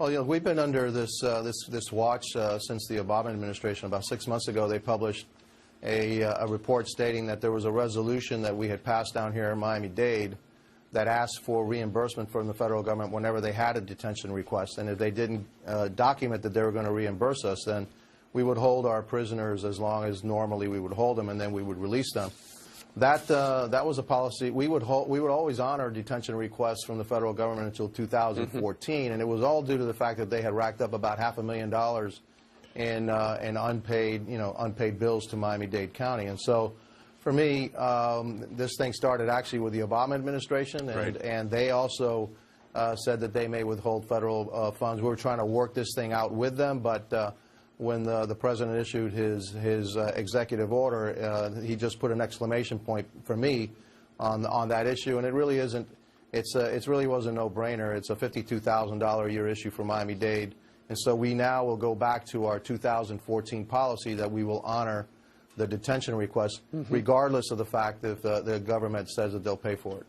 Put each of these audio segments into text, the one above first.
Well, we've been under this watch since the Obama administration. About 6 months ago, they published a report stating that there was a resolution that we had passed down here in Miami-Dade that asked for reimbursement from the federal government whenever they had a detention request. And if they didn't document that they were going to reimburse us, then we would hold our prisoners as long as normally we would hold them, and then we would release them. That was a policy. We would always honor detention requests from the federal government until 2014, and it was all due to the fact that they had racked up about $500,000 in unpaid bills to Miami-Dade County. And so, for me, this thing started actually with the Obama administration, and they also said that they may withhold federal funds. We were trying to work this thing out with them, but when the president issued his executive order, he just put an exclamation point for me on that issue, and it really isn't. It really was a no-brainer. It's a $52,000 a year issue for Miami-Dade, and so we now will go back to our 2014 policy that we will honor the detention request, regardless of the fact that the government says that they'll pay for it.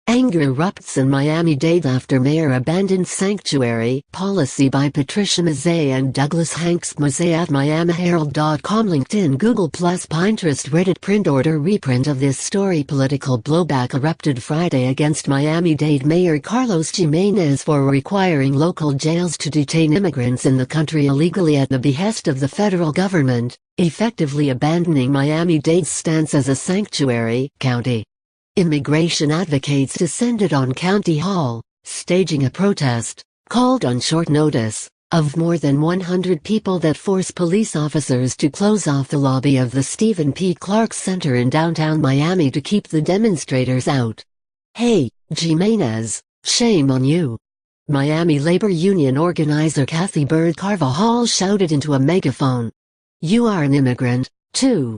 Anger erupts in Miami-Dade after mayor abandons sanctuary policy by Patricia Mazzei and Douglas Hanks. Mazzei at MiamiHerald.com. LinkedIn, Google+, Pinterest, Reddit. Print order reprint of this story. Political blowback erupted Friday against Miami-Dade Mayor Carlos Gimenez for requiring local jails to detain immigrants in the country illegally at the behest of the federal government, effectively abandoning Miami-Dade's stance as a sanctuary county. Immigration advocates descended on County Hall, staging a protest, called on short notice, of more than 100 people that forced police officers to close off the lobby of the Stephen P. Clark Center in downtown Miami to keep the demonstrators out. "Hey, Gimenez, shame on you!" Miami labor union organizer Kathy Bird Carvajal shouted into a megaphone. "You are an immigrant, too."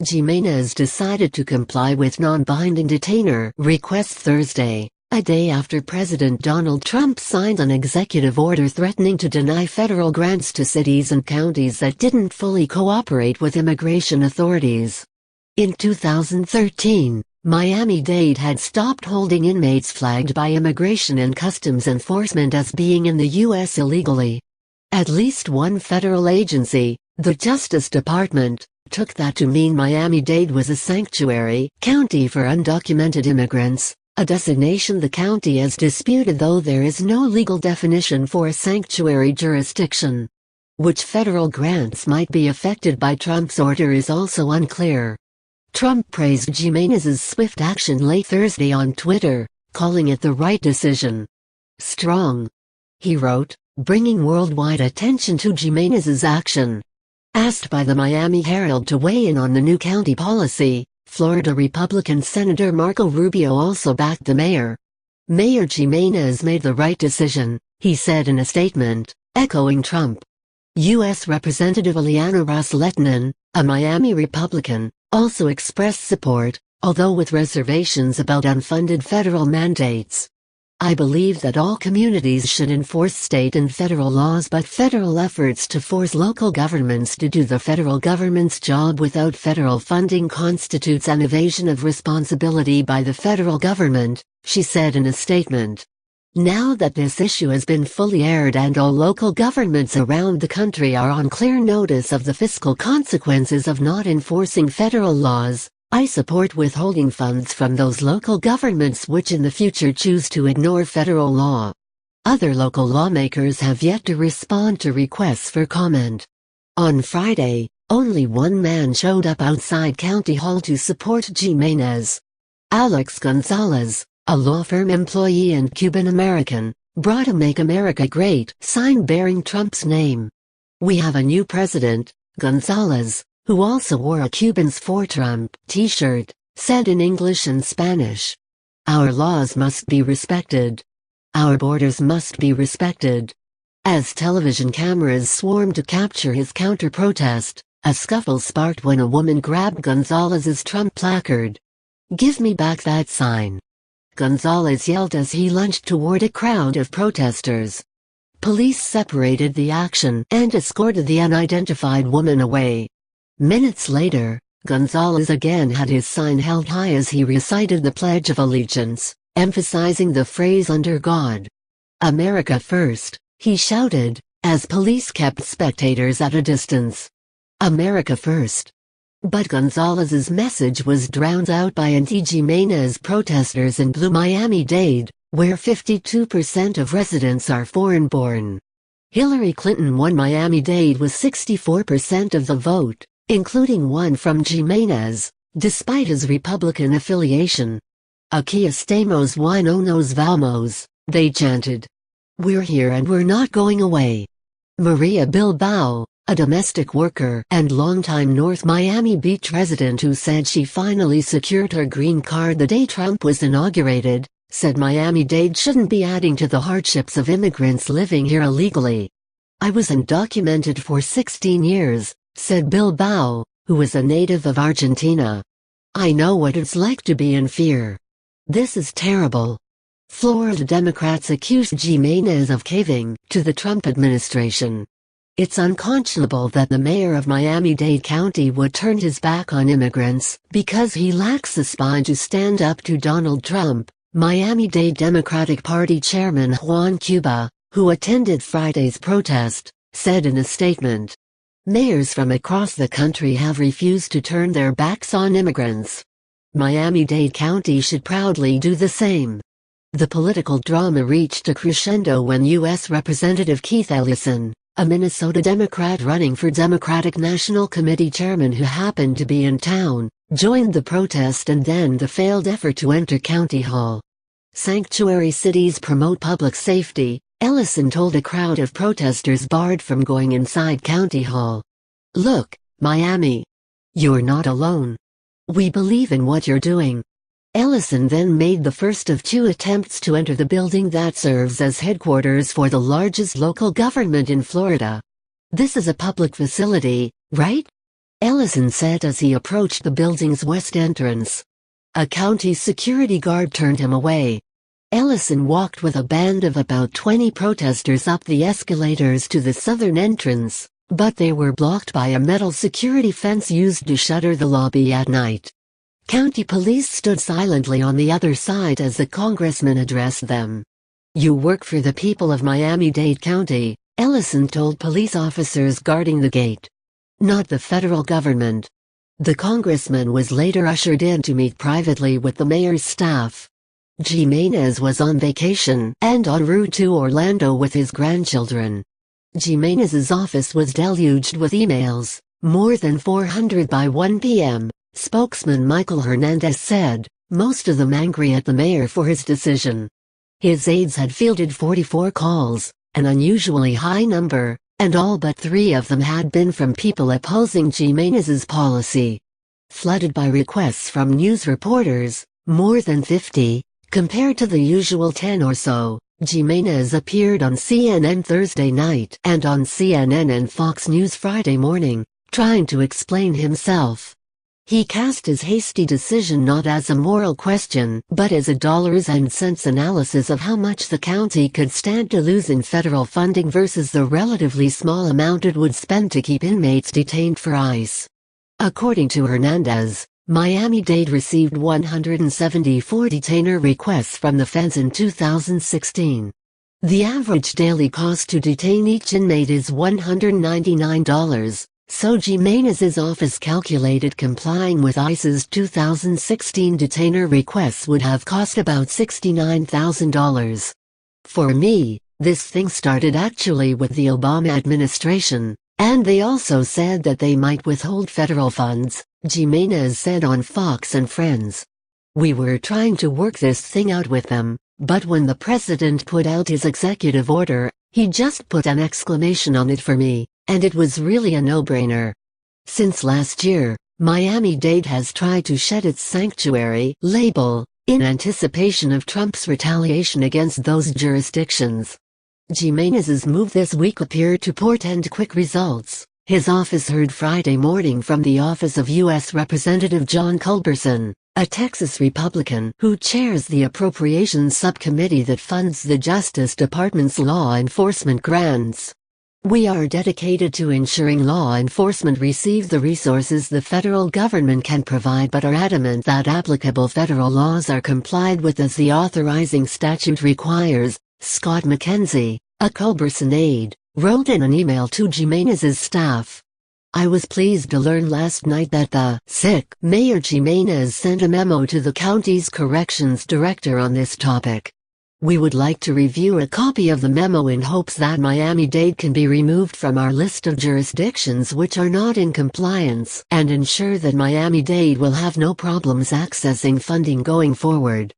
Gimenez decided to comply with non-binding detainer requests Thursday, a day after President Donald Trump signed an executive order threatening to deny federal grants to cities and counties that didn't fully cooperate with immigration authorities. In 2013, Miami-Dade had stopped holding inmates flagged by Immigration and Customs Enforcement as being in the U.S. illegally. At least one federal agency, the Justice Department, took that to mean Miami-Dade was a sanctuary county for undocumented immigrants, a designation the county has disputed, though there is no legal definition for a sanctuary jurisdiction. Which federal grants might be affected by Trump's order is also unclear. Trump praised Gimenez's swift action late Thursday on Twitter, calling it the right decision. "Strong," he wrote, bringing worldwide attention to Gimenez's action. Asked by the Miami Herald to weigh in on the new county policy, Florida Republican Senator Marco Rubio also backed the mayor. "Mayor Gimenez made the right decision," he said in a statement, echoing Trump. U.S. Representative Ileana Ros-Lehtinen, a Miami Republican, also expressed support, although with reservations about unfunded federal mandates. "I believe that all communities should enforce state and federal laws, but federal efforts to force local governments to do the federal government's job without federal funding constitutes an evasion of responsibility by the federal government," she said in a statement. Now that this issue has been fully aired and all local governments around the country are on clear notice of the fiscal consequences of not enforcing federal laws, I support withholding funds from those local governments which in the future choose to ignore federal law. Other local lawmakers have yet to respond to requests for comment. On Friday, only one man showed up outside County Hall to support Gimenez. Alex Gonzalez, a law firm employee and Cuban-American, brought a "Make America Great" sign bearing Trump's name. "We have a new president," Gonzalez, who also wore a "Cubans for Trump" t-shirt, said in English and Spanish. "Our laws must be respected. Our borders must be respected." As television cameras swarmed to capture his counter-protest, a scuffle sparked when a woman grabbed Gonzalez's Trump placard. "Give me back that sign," Gonzalez yelled as he lunged toward a crowd of protesters. Police separated the action and escorted the unidentified woman away. Minutes later, Gonzalez again had his sign held high as he recited the Pledge of Allegiance, emphasizing the phrase "under God." "America first," he shouted, as police kept spectators at a distance. "America first." But Gonzalez's message was drowned out by anti-Haymans protesters in blue Miami-Dade, where 52% of residents are foreign-born. Hillary Clinton won Miami-Dade with 64% of the vote, including one from Haymans, despite his Republican affiliation. "Aquí estamos y no nos vamos," they chanted. "We're here and we're not going away." Maria Bilbao, a domestic worker and longtime North Miami Beach resident who said she finally secured her green card the day Trump was inaugurated, said Miami-Dade shouldn't be adding to the hardships of immigrants living here illegally. "I was undocumented for 16 years, said Bilbao, who was a native of Argentina. "I know what it's like to be in fear. This is terrible." Florida Democrats accused Haymans of caving to the Trump administration. "It's unconscionable that the mayor of Miami-Dade County would turn his back on immigrants because he lacks the spine to stand up to Donald Trump," Miami-Dade Democratic Party Chairman Juan Cuba, who attended Friday's protest, said in a statement. "Mayors from across the country have refused to turn their backs on immigrants. Miami-Dade County should proudly do the same." The political drama reached a crescendo when U.S. Representative Keith Ellison, a Minnesota Democrat running for Democratic National Committee chairman who happened to be in town, joined the protest and then the failed effort to enter County Hall. "Sanctuary cities promote public safety," Ellison told a crowd of protesters barred from going inside County Hall. "Look, Miami. You're not alone. We believe in what you're doing." Ellison then made the first of two attempts to enter the building that serves as headquarters for the largest local government in Florida. "This is a public facility, right?" Ellison said as he approached the building's west entrance. A county security guard turned him away. Ellison walked with a band of about 20 protesters up the escalators to the southern entrance, but they were blocked by a metal security fence used to shutter the lobby at night. County police stood silently on the other side as the congressman addressed them. "You work for the people of Miami-Dade County," Ellison told police officers guarding the gate. "Not the federal government." The congressman was later ushered in to meet privately with the mayor's staff. Haymans was on vacation and en route to Orlando with his grandchildren. Haymans' office was deluged with emails, more than 400 by 1 p.m., spokesman Michael Hernandez said, most of them angry at the mayor for his decision. His aides had fielded 44 calls, an unusually high number, and all but 3 of them had been from people opposing Haymans' policy. Flooded by requests from news reporters, more than 50, compared to the usual 10 or so, Haymans appeared on CNN Thursday night and on CNN and Fox News Friday morning, trying to explain himself. He cast his hasty decision not as a moral question but as a dollars and cents analysis of how much the county could stand to lose in federal funding versus the relatively small amount it would spend to keep inmates detained for ICE. According to Hernandez, Miami-Dade received 174 detainer requests from the feds in 2016. The average daily cost to detain each inmate is $199. So Haymans' office calculated complying with ICE's 2016 detainer requests would have cost about $69,000. "For me, this thing started actually with the Obama administration, and they also said that they might withhold federal funds," Haymans said on Fox and Friends. "We were trying to work this thing out with them, but when the president put out his executive order, he just put an exclamation on it for me. And it was really a no-brainer." Since last year, Miami-Dade has tried to shed its sanctuary label, in anticipation of Trump's retaliation against those jurisdictions. Haymans' move this week appeared to portend quick results. His office heard Friday morning from the office of U.S. Representative John Culberson, a Texas Republican who chairs the Appropriations Subcommittee that funds the Justice Department's law enforcement grants. We are dedicated to ensuring law enforcement receive the resources the federal government can provide, but are adamant that applicable federal laws are complied with as the authorizing statute requires. Scott McKenzie, a Culberson aide, wrote in an email to Jimenez's staff. I was pleased to learn last night that the sick Mayor Jimenez sent a memo to the county's corrections director on this topic. We would like to review a copy of the memo in hopes that Miami-Dade can be removed from our list of jurisdictions which are not in compliance and ensure that Miami-Dade will have no problems accessing funding going forward.